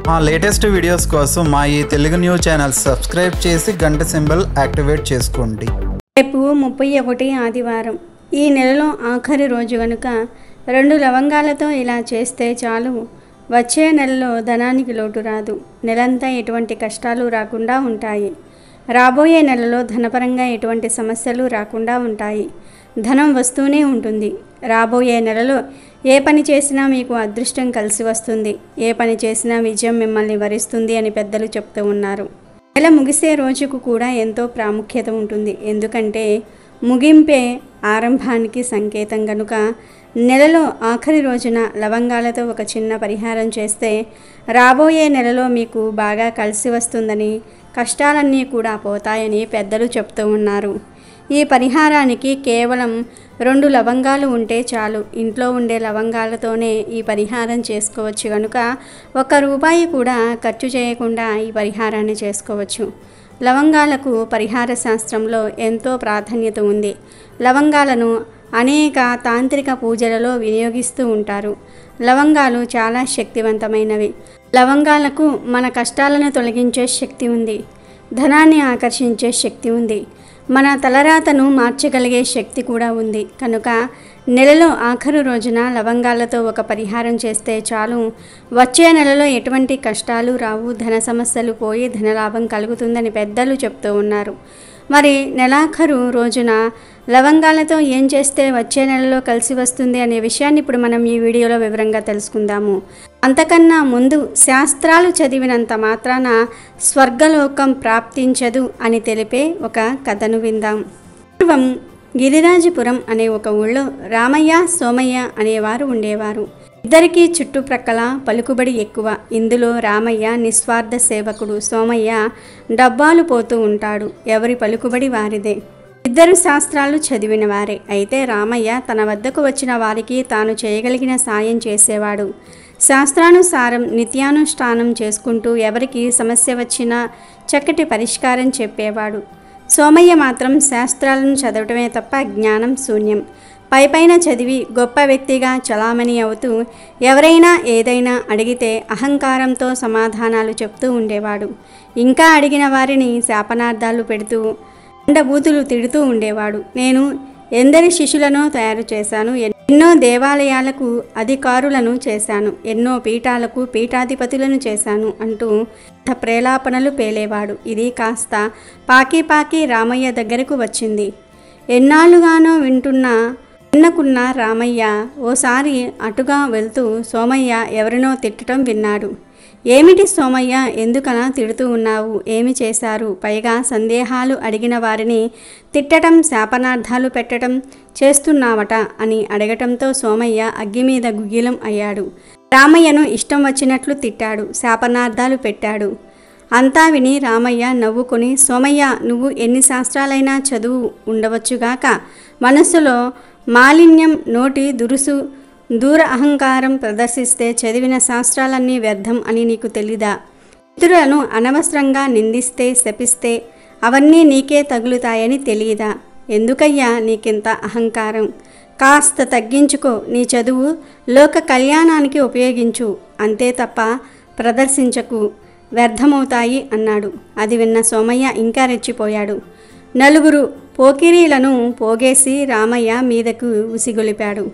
మా latest videos కోసం మా ఈ తెలుగు న్యూస్ ఛానల్ సబ్స్క్రైబ్ చేసి గంట సింబల్ యాక్టివేట్ చేసుకోండి. రేపు 31 ఆదివారం. ఈ నెలలో ఆఖరి రోజు కనుక 2 లవంగాలతో ఇలా చేస్తే చాలు. వచ్చే నెలలో ధనానికి లోటు రాదు. నెలంతా ఎటువంటి కష్టాలు రాకుండా ఉంటాయి. రాబోయే నెలలో ధనపరంగా ఎటువంటి సమస్యలు రాకుండా ఉంటాయి. ధనం వస్తూనే ఉంటుంది. రాబోయే నెలలో ఏ పని చేసినా మీకు అదృష్టం కలిసి వస్తుంది. ఏ పని చేసినా విజయం మిమ్మల్ని వరిస్తుంది అని పెద్దలు చెప్తూ ఉన్నారు. నెల ముగిసే రోజుకు కూడా ఎంతో ప్రాముఖ్యత ఉంటుంది. ఎందుకంటే ముగింపే ఆరంభానికి సంకేతం కనుక నెలలో ఆఖరి రోజున లవంగాలతో ఒక చిన్న పరిహారం చేస్తే రాబోయే నెలలో మీకు బాగా కలిసి వస్తుందని, కష్టాలన్నీ కూడా పోతాయని పెద్దలు చెప్తూ ఉన్నారు. ఈ పరిహారానికి కేవలం 2 లవంగాలు ఉంటే చాలు. ఇంట్లో ఉండే లవంగాలతోనే ఈ పరిహారం చేసుకోవచ్చు కనుక ₹1 కూడా ఖర్చు చేయకుండా ఈ పరిహారాన్ని చేసుకోవచ్చు. లవంగాలకు పరిహార శాస్త్రంలో ఎంతో ప్రాధాన్యత ఉంది. లవంగాలను అనేక తాంత్రిక పూజలలో వినియోగిస్తూ ఉంటారు. లవంగాలు చాలా శక్తివంతమైనవి. లవంగాలకు మన కష్టాలను తొలగించే శక్తి ఉంది. ధనాన్ని ఆకర్షించే శక్తి ఉంది. మన తలరాతను మార్చగలిగే శక్తి కూడా ఉంది. కనుక నెలలో ఆఖరు రోజున లవంగాలతో ఒక పరిహారం చేస్తే చాలు. వచ్చే నెలలో ఎటువంటి కష్టాలు రావు. ధన సమస్యలు పోయి ధనలాభం కలుగుతుందని పెద్దలు చెప్తూ ఉన్నారు. మరి నెలాఖరు రోజున లవంగాలతో ఏం చేస్తే వచ్చే నెలలో కలిసి వస్తుంది అనే విషయాన్ని ఇప్పుడు మనం ఈ వీడియోలో వివరంగా తెలుసుకుందాము. అంతకన్నా ముందు శాస్త్రాలు చదివినంత మాత్రాన స్వర్గలోకం ప్రాప్తించదు అని తెలిపే ఒక కథను విందాం. పూర్వం గిరిరాజపురం అనే ఒక ఊళ్ళో రామయ్య, సోమయ్య అనేవారు ఉండేవారు. ఇద్దరికీ చుట్టుప్రక్కల పలుకుబడి ఎక్కువ. ఇందులో రామయ్య నిస్వార్థ సేవకుడు, సోమయ్య డబ్బాలు పోతూ ఉంటాడు. ఎవరి పలుకుబడి వారిదే. ఇద్దరు శాస్త్రాలు చదివిన వారే. అయితే రామయ్య తన వద్దకు వచ్చిన వారికి తాను చేయగలిగిన సాయం చేసేవాడు. శాస్త్రానుసారం నిత్యానుష్ఠానం చేసుకుంటూ ఎవరికి సమస్య వచ్చినా చక్కటి పరిష్కారం చెప్పేవాడు. సోమయ్య మాత్రం శాస్త్రాలను చదవటమే తప్ప జ్ఞానం శూన్యం. పైపైన చదివి గొప్ప వ్యక్తిగా చలామణి అవుతూ ఎవరైనా ఏదైనా అడిగితే అహంకారంతో సమాధానాలు చెప్తూ ఉండేవాడు. ఇంకా అడిగిన వారిని శాపనార్థాలు పెడుతూ అండబూతులు తిడుతూ ఉండేవాడు. నేను ఎందరి శిష్యులను తయారు చేశాను, ఎన్నో దేవాలయాలకు అధికారులను చేశాను, ఎన్నో పీఠాలకు పీఠాధిపతులను చేశాను అంటూ ప్రేలాపనలు పేలేవాడు. ఇది కాస్త పాకి రామయ్య దగ్గరకు వచ్చింది. ఎన్నాళ్ళుగానో విన్నకున్న రామయ్య ఓసారి అటుగా వెళ్తూ సోమయ్య ఎవరినో తిట్టడం విన్నాడు. ఏమిటి సోమయ్య, ఎందుకలా తిడుతూ ఉన్నావు? ఏమి చేశారు? పైగా సందేహాలు అడిగిన వారిని తిట్టడం, శాపనార్థాలు పెట్టడం చేస్తున్నావట అని అడగటంతో సోమయ్య అగ్గి మీద గుగ్గిలం అయ్యాడు. రామయ్యను ఇష్టం వచ్చినట్లు తిట్టాడు, శాపనార్థాలు పెట్టాడు. అంతా విని రామయ్య నవ్వుకొని, సోమయ్య, నువ్వు ఎన్ని శాస్త్రాలైనా చదువు ఉండవచ్చుగాక, మనస్సులో మాలిన్యం, నోటి దురుసు, దూర అహంకారం ప్రదర్శిస్తే చదివిన శాస్త్రాలన్నీ వ్యర్థం అని నీకు తెలీదా? ఇతరులను అనవసరంగా నిందిస్తే, శపిస్తే అవన్నీ నీకే తగులుతాయని తెలియదా? ఎందుకయ్యా నీకింత అహంకారం? కాస్త తగ్గించుకో. నీ చదువు లోక కళ్యాణానికి ఉపయోగించు, అంతే తప్ప ప్రదర్శించకు, వ్యర్థమవుతాయి అన్నాడు. అది విన్న సోమయ్య ఇంకా రెచ్చిపోయాడు. 4 పోకిరీలను పోగేసి రామయ్య మీదకు ఉసిగొలిపాడు.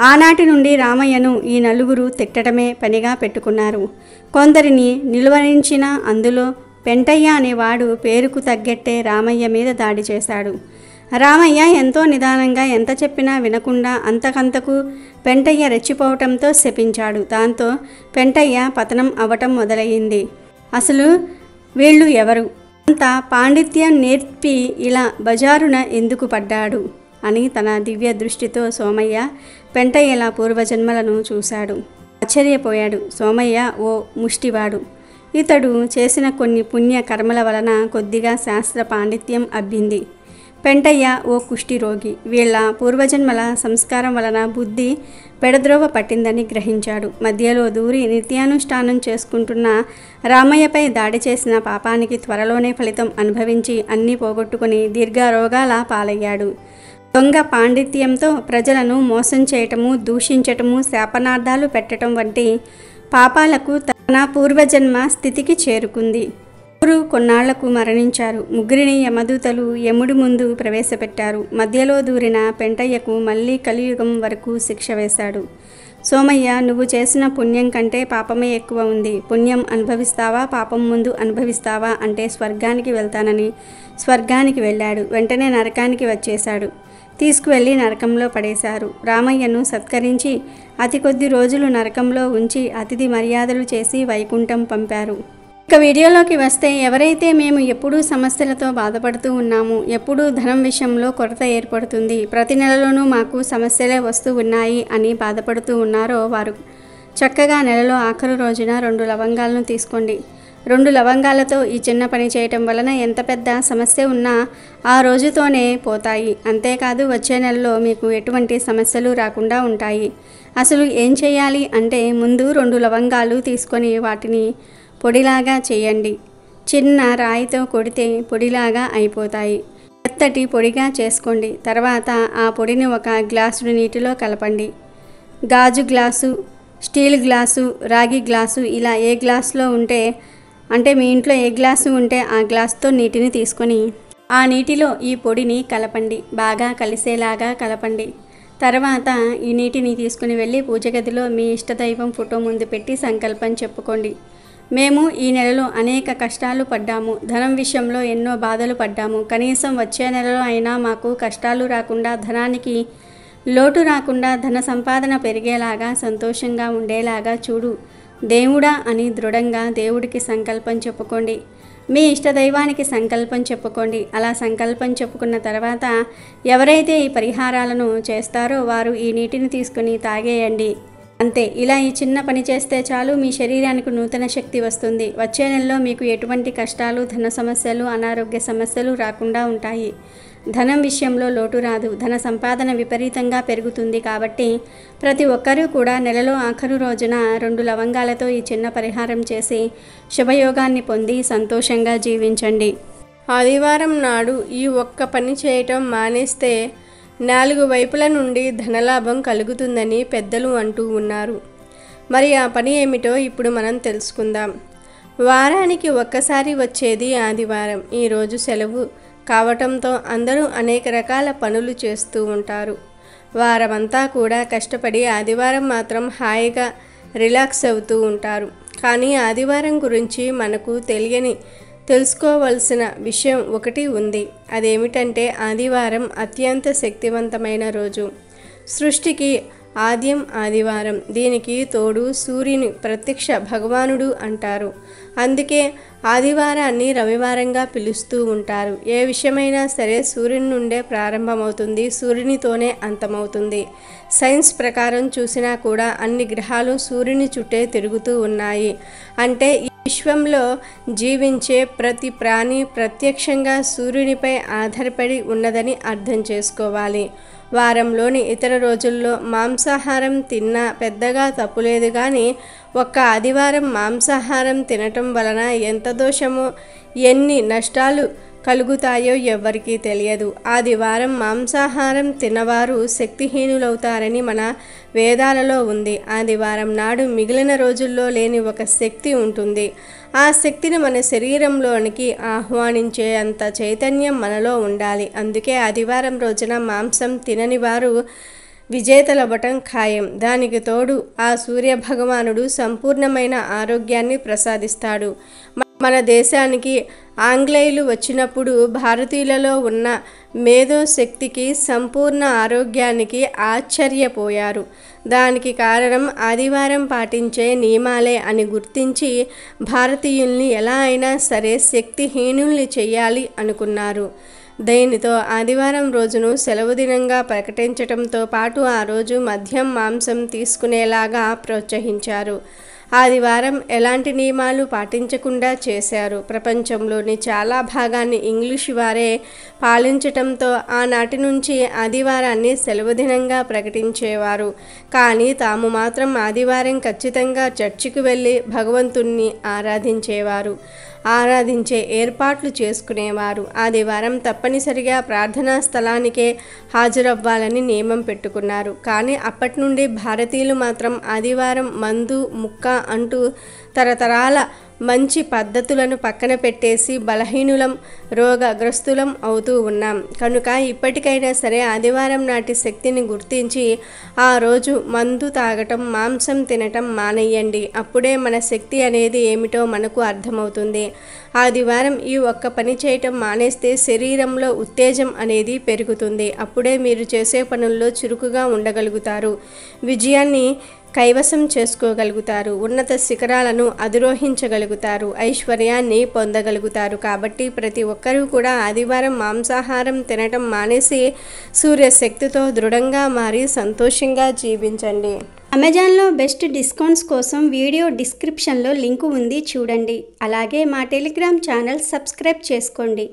ఆనాటి నుండి రామయ్యను ఈ 4 తిట్టడమే పనిగా పెట్టుకున్నారు. కొందరిని నిలువరించిన అందులో పెంటయ్య అనేవాడు పేరుకు తగ్గట్టే రామయ్య మీద దాడి చేశాడు. రామయ్య ఎంతో నిదానంగా ఎంత చెప్పినా వినకుండా అంతకంతకు పెంటయ్య రెచ్చిపోవటంతో శపించాడు. దాంతో పెంటయ్య పతనం అవ్వటం మొదలయ్యింది. అసలు వీళ్ళు ఎవరు? అంత పాండిత్యం నేర్పి ఇలా బజారున ఎందుకు పడ్డాడు అని తన దివ్య దృష్టితో సోమయ్య పెంటయ్యల పూర్వజన్మలను చూశాడు. ఆశ్చర్యపోయాడు. సోమయ్య ఓ ముష్టివాడు. ఇతడు చేసిన కొన్ని పుణ్య కర్మల వలన కొద్దిగా శాస్త్ర పాండిత్యం అబ్బింది. పెంటయ్య ఓ కుష్ఠిరోగి. వీళ్ళ పూర్వజన్మల సంస్కారం వలన బుద్ధి పెడద్రోవ పట్టిందని గ్రహించాడు. మధ్యలో దూరి నిత్యానుష్ఠానం చేసుకుంటున్న రామయ్యపై దాడి చేసిన పాపానికి త్వరలోనే ఫలితం అనుభవించి అన్నీ పోగొట్టుకుని దీర్ఘరోగాల పాలయ్యాడు. దొంగ పాండిత్యంతో ప్రజలను మోసం చేయటము, దూషించటము, శాపనార్థాలు పెట్టడం వంటి పాపాలకు తన పూర్వజన్మ స్థితికి చేరుకుంది. ముగ్గురు కొన్నాళ్లకు మరణించారు. ముగ్గురిని యమదూతలు యముడి ముందు ప్రవేశపెట్టారు. మధ్యలో దూరిన పెంటయ్యకు మళ్ళీ కలియుగం వరకు శిక్ష వేశాడు. సోమయ్య, నువ్వు చేసిన పుణ్యం కంటే పాపమే ఎక్కువ ఉంది. పుణ్యం అనుభవిస్తావా, పాపం ముందు అనుభవిస్తావా అంటే స్వర్గానికి వెళ్తానని స్వర్గానికి వెళ్ళాడు. వెంటనే నరకానికి వచ్చేశాడు. తీసుకువెళ్ళి నరకంలో పడేశారు. రామయ్యను సత్కరించి అతి కొద్ది రోజులు నరకంలో ఉంచి అతిథి మర్యాదలు చేసి వైకుంఠం పంపారు. ఇక వీడియోలోకి వస్తే, ఎవరైతే మేము ఎప్పుడూ సమస్యలతో బాధపడుతూ ఉన్నాము, ఎప్పుడూ ధనం విషయంలో కొరత ఏర్పడుతుంది, ప్రతి నెలలోనూ మాకు సమస్యలే వస్తూ ఉన్నాయి అని బాధపడుతూ ఉన్నారో వారు చక్కగా నెలలో ఆఖరు రోజున 2 లవంగాలను తీసుకోండి. 2 లవంగాలతో ఈ చిన్న పని చేయటం వలన ఎంత పెద్ద సమస్య ఉన్నా ఆ రోజుతోనే పోతాయి. అంతేకాదు వచ్చే నెలలో మీకు ఎటువంటి సమస్యలు రాకుండా ఉంటాయి. అసలు ఏం చేయాలి అంటే, ముందు 2 లవంగాలు తీసుకొని వాటిని పొడిలాగా చేయండి. చిన్న రాయితో కొడితే పొడిలాగా అయిపోతాయి. మెత్తటి పొడిగా చేసుకోండి. తర్వాత ఆ పొడిని ఒక గ్లాసుడు నీటిలో కలపండి. గాజు గ్లాసు, స్టీల్ గ్లాసు, రాగి గ్లాసు ఇలా ఏ గ్లాసులో ఉంటే అంటే మీ ఇంట్లో ఏ గ్లాసు ఉంటే ఆ గ్లాసుతో నీటిని తీసుకొని ఆ నీటిలో ఈ పొడిని కలపండి. బాగా కలిసేలాగా కలపండి. తర్వాత ఈ నీటిని తీసుకుని వెళ్ళి పూజ గదిలో మీ ఇష్టదైవం ఫోటో ముందు పెట్టి సంకల్పం చెప్పుకోండి. మేము ఈ నెలలో అనేక కష్టాలు పడ్డాము. ధనం విషయంలో ఎన్నో బాధలు పడ్డాము. కనీసం వచ్చే నెలలో అయినా మాకు కష్టాలు రాకుండా, ధనానికి లోటు రాకుండా, ధన సంపాదన పెరిగేలాగా, సంతోషంగా ఉండేలాగా చూడు దేవుడా అని దృఢంగా దేవుడికి సంకల్పం చెప్పుకోండి. మీ ఇష్టదైవానికి సంకల్పం చెప్పుకోండి. అలా సంకల్పం చెప్పుకున్న తర్వాత ఎవరైతే ఈ పరిహారాలను చేస్తారో వారు ఈ నీటిని తీసుకుని తాగేయండి. అంతే. ఇలా ఈ చిన్న పని చేస్తే చాలు, మీ శరీరానికి నూతన శక్తి వస్తుంది. వచ్చే నెలలో మీకు ఎటువంటి కష్టాలు, ధన సమస్యలు, అనారోగ్య సమస్యలు రాకుండా ఉంటాయి. ధనం విషయంలో లోటు రాదు. ధన సంపాదన విపరీతంగా పెరుగుతుంది. కాబట్టి ప్రతి ఒక్కరూ కూడా నెలలో ఆఖరు రోజున 2 లవంగాలతో ఈ చిన్న పరిహారం చేసి శుభయోగాన్ని పొంది సంతోషంగా జీవించండి. ఆదివారం నాడు ఈ ఒక్క పని చేయటం మానేస్తే 4 వైపుల నుండి ధనలాభం కలుగుతుందని పెద్దలు అంటూ ఉన్నారు. మరి ఆ పని ఏమిటో ఇప్పుడు మనం తెలుసుకుందాం. వారానికి ఒక్కసారి వచ్చేది ఆదివారం. ఈరోజు సెలవు కావటంతో అందరూ అనేక రకాల పనులు చేస్తూ ఉంటారు. వారమంతా కూడా కష్టపడి ఆదివారం మాత్రం హాయిగా రిలాక్స్ అవుతూ ఉంటారు. కానీ ఆదివారం గురించి మనకు తెలుసుకోవలసిన విషయం ఒకటి ఉంది. అదేమిటంటే, ఆదివారం అత్యంత శక్తివంతమైన రోజు. సృష్టికి ఆద్యం ఆదివారం. దీనికి తోడు సూర్యుని ప్రత్యక్ష భగవానుడు అంటారు. అందుకే ఆదివారాన్ని రవివారంగా పిలుస్తూ ఉంటారు. ఏ విషయమైనా సరే సూర్యుని నుండే ప్రారంభమవుతుంది, సూర్యునితోనే అంతమవుతుంది. సైన్స్ ప్రకారం చూసినా కూడా అన్ని గ్రహాలు సూర్యుని చుట్టే తిరుగుతూ ఉన్నాయి. అంటే ఈ విశ్వంలో జీవించే ప్రతి ప్రాణి ప్రత్యక్షంగా సూర్యునిపై ఆధారపడి ఉన్నదని అర్థం చేసుకోవాలి. వారంలోని ఇతర రోజుల్లో మాంసాహారం తిన్నా పెద్దగా తప్పులేదు. కానీ ఒక్క ఆదివారం మాంసాహారం తినటం వలన ఎంత దోషమో, ఎన్ని నష్టాలు కలుగుతాయో ఎవ్వరికీ తెలియదు. ఆదివారం మాంసాహారం తినవారు శక్తిహీనులవుతారని మన వేదాలలో ఉంది. ఆదివారం నాడు మిగిలిన రోజుల్లో లేని ఒక శక్తి ఉంటుంది. ఆ శక్తిని మన శరీరంలోనికి ఆహ్వానించే అంత చైతన్యం మనలో ఉండాలి. అందుకే ఆదివారం రోజున మాంసం తినని వారు విజేతలవ్వటం ఖాయం. దానికి తోడు ఆ సూర్య భగవానుడు సంపూర్ణమైన ఆరోగ్యాన్ని ప్రసాదిస్తాడు. మన దేశానికి ఆంగ్లేయులు వచ్చినప్పుడు భారతీయులలో ఉన్న మేధోశక్తికి, సంపూర్ణ ఆరోగ్యానికి ఆశ్చర్యపోయారు. దానికి కారణం ఆదివారం పాటించే నియమాలే అని గుర్తించి భారతీయుల్ని ఎలా అయినా సరే శక్తిహీనుల్ని చెయ్యాలి అనుకున్నారు. దీనితో ఆదివారం రోజును సెలవు దినంగా ప్రకటించడంతో పాటు ఆ రోజు మద్యం, మాంసం తీసుకునేలాగా ప్రోత్సహించారు. ఆదివారం ఎలాంటి నియమాలు పాటించకుండా చేశారు. ప్రపంచంలోని చాలా భాగాన్ని ఇంగ్లీషు వారే పాలించటంతో ఆనాటి నుంచి ఆదివారాన్ని సెలవు దినంగా ప్రకటించేవారు. కానీ తాము మాత్రం ఆదివారం ఖచ్చితంగా చర్చికి వెళ్ళి భగవంతుణ్ణి ఆరాధించేవారు. ఆరాధించే ఏర్పాట్లు చేసుకునేవారు. ఆదివారం తప్పనిసరిగా ప్రార్థనా స్థలానికే హాజరవ్వాలని నియమం పెట్టుకున్నారు. కానీ అప్పటి నుండి భారతీయులు మాత్రం ఆదివారం మందు ముక్క అంటూ తరతరాల మంచి పద్ధతులను పక్కన పెట్టేసి బలహీనులం రోగగ్రస్తులం అవుతూ ఉన్నాం. కనుక ఇప్పటికైనా సరే ఆదివారం నాటి శక్తిని గుర్తించి ఆ రోజు మందు తాగటం మాంసం తినటం మానేయండి. అప్పుడే మన శక్తి అనేది ఏమిటో మనకు అర్థమవుతుంది. ఆదివారం ఈ ఒక్క పని చేయటం మానేస్తే శరీరంలో ఉత్తేజం అనేది పెరుగుతుంది. అప్పుడే మీరు చేసే పనుల్లో చురుకుగా ఉండగలుగుతారు, విజయాన్ని కైవసం చేసుకోగలుగుతారు, ఉన్నత శిఖరాలను అధిరోహించగలుగుతారు, ఐశ్వర్యాన్ని పొందగలుగుతారు. కాబట్టి ప్రతి ఒక్కరూ కూడా ఆదివారం మాంసాహారం తినటం మానేసి సూర్యశక్తితో దృఢంగా మారి సంతోషంగా జీవించండి. అమెజాన్లో బెస్ట్ డిస్కౌంట్స్ కోసం వీడియో డిస్క్రిప్షన్లో లింకు ఉంది, చూడండి. అలాగే మా టెలిగ్రామ్ ఛానల్ సబ్స్క్రైబ్ చేసుకోండి.